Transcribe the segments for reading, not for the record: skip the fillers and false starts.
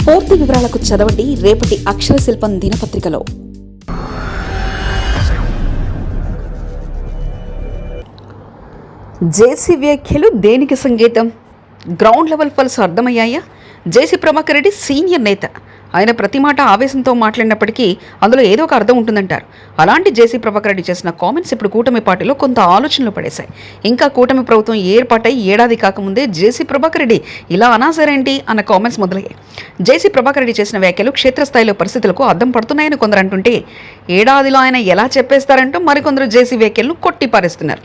పూర్తి వివరాలకు చదవండి రేపటి అక్షర శిల్పం దినపత్రికలో. జేసీ వ్యాఖ్యలు దేనికి సంకేతం? గ్రౌండ్ లెవెల్ పల్స్ అర్థమయ్యాయా? జేసీ ప్రభాకర్ రెడ్డి సీనియర్ నేత. ఆయన ప్రతి మాట ఆవేశంతో మాట్లాడినప్పటికీ అందులో ఏదో ఒక అర్థం ఉంటుందంటారు. అలాంటి జేసీ ప్రభాకర్ రెడ్డి చేసిన కామెంట్స్ ఇప్పుడు కూటమి పార్టీలో కొంత ఆలోచనలు పడేశాయి. ఇంకా కూటమి ప్రభుత్వం ఏర్పాటై ఏడాది కాకముందే జేసీ ప్రభాకర్ రెడ్డి ఇలా అనాసరేంటి అన్న కామెంట్స్ మొదలయ్యాయి. జేసీ ప్రభాకర్ రెడ్డి చేసిన వ్యాఖ్యలు క్షేత్రస్థాయిలో పరిస్థితులకు అద్దం పడుతున్నాయని కొందరు అంటుంటే, ఏడాదిలో ఆయన ఎలా చెప్పేస్తారంటూ మరికొందరు జేసీ వ్యాఖ్యలను కొట్టిపారేస్తున్నారు.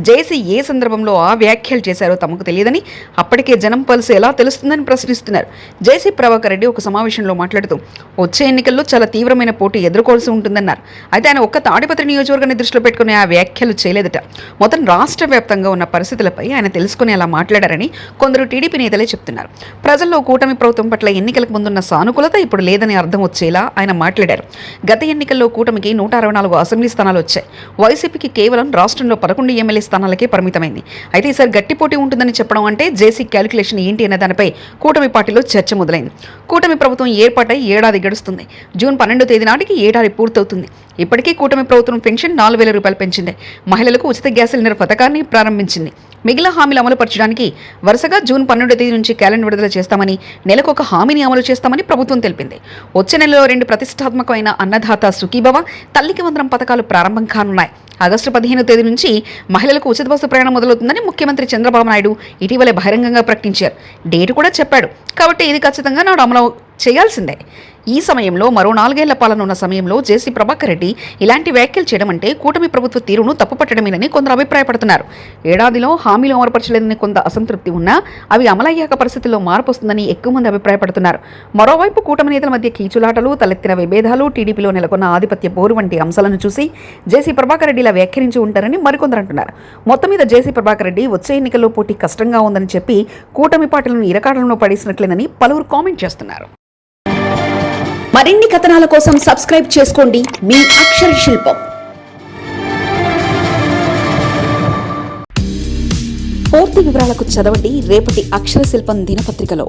జేసీ ఏ సందర్భంలో ఆ వ్యాఖ్యలు చేశారో తమకు తెలియదని, అప్పటికే జనం పల్స్ ఎలా తెలుస్తుందని ప్రశ్నిస్తున్నారు. జేసీ ప్రభాకర్ రెడ్డి ఒక సమావేశంలో మాట్లాడుతూ వచ్చే ఎన్నికల్లో చాలా తీవ్రమైన పోటీ ఎదుర్కోవాల్సి ఉంటుందన్నారు. అయితే ఆయన ఒక్క తాడిపత్రి నియోజకవర్గాన్ని దృష్టిలో పెట్టుకుని ఆ వ్యాఖ్యలు చేయలేదట. మొత్తం రాష్ట్ర వ్యాప్తంగా ఉన్న పరిస్థితులపై ఆయన తెలుసుకుని అలా మాట్లాడారని కొందరు టీడీపీ నేతలే చెప్తున్నారు. ప్రజల్లో కూటమి ప్రభుత్వం పట్ల ఎన్నికలకు ముందున్న సానుకూలత ఇప్పుడు లేదని అర్థం వచ్చేలా ఆయన మాట్లాడారు. గత ఎన్నికల్లో కూటమికి 164 అసెంబ్లీ స్థానాలు వచ్చాయి. వైసీపీకి కేవలం రాష్ట్రంలో 11 ఎమ్మెల్యే స్థానాలకే పరిమితమైంది. అయితే ఈసారి గట్టి పోటీ ఉంటుందని చెప్పడం అంటే జేసీ క్యాలిక్యులేషన్ ఏంటి అనే దానిపై కూటమి పార్టీలో చర్చ మొదలైంది. కూటమి ప్రభుత్వం ఏర్పాటై ఏడాది గడుస్తుంది. జూన్ 12వ తేదీ నాటికి ఏడాది పూర్తవుతుంది. ఇప్పటికీ కూటమి ప్రభుత్వం పెన్షన్ 4,000 రూపాయలు పెంచింది. మహిళలకు ఉచిత గ్యాస్ సిలిండర్ పథకాన్ని ప్రారంభించింది. మిగిలిన హామీలు అమలు పరచడానికి వరుసగా జూన్ 12వ తేదీ నుంచి క్యాలెండర్ విడుదల చేస్తామని, నెలకు ఒక హామీని అమలు చేస్తామని ప్రభుత్వం తెలిపింది. వచ్చే నెలలో 2 ప్రతిష్టాత్మకమైన అన్నదాత సుఖీభవ, తల్లికి వందనం పథకాలు ప్రారంభం కానున్నాయి. ఆగస్టు 15వ తేదీ నుంచి మహిళలకు ఉచిత బస్సు ప్రయాణం మొదలవుతుందని ముఖ్యమంత్రి చంద్రబాబు నాయుడు ఇటీవలే బహిరంగంగా ప్రకటించారు. డేటు కూడా చెప్పాడు. కాబట్టి ఇది ఖచ్చితంగా నాడు అమలు చేయాల్సిందే. ఈ సమయంలో మరో 4 ఏళ్ల పాలన ఉన్న సమయంలో జేసీ ప్రభాకర్ రెడ్డి ఇలాంటి వ్యాఖ్యలు చేయడం అంటే కూటమి ప్రభుత్వ తీరును తప్పుపట్టడమేనని కొందరు అభిప్రాయపడుతున్నారు. ఏడాదిలో హామీలు అమలుపరచలేదని కొంత అసంతృప్తి ఉన్నా అవి అమలయ్యాక పరిస్థితుల్లో మార్పు వస్తుందని ఎక్కువ మంది అభిప్రాయపడుతున్నారు. మరోవైపు కూటమి నేతల మధ్య కీచులాటలు, తలెత్తిన విభేదాలు, టీడీపీలో నెలకొన్న ఆధిపత్య పోరు వంటి అంశాలను చూసి జేసీ ప్రభాకర్ రెడ్డి ఇలా వ్యాఖ్యానించి ఉంటారని మరికొందరు అంటున్నారు. మొత్తం మీద జేసీ ప్రభాకర్ రెడ్డి వచ్చే ఎన్నికల్లో పోటీ కష్టంగా ఉందని చెప్పి కూటమి పార్టీలను ఇరకాటంలో పడేసినట్లేనని పలువురు కామెంట్ చేస్తున్నారు. మరిన్ని కథనాల కోసం సబ్స్క్రైబ్ చేసుకోండి మీ అక్షర శిల్పం. పూర్తి వివరాలకు చదవండి రేపటి అక్షర శిల్పం దినపత్రికలో.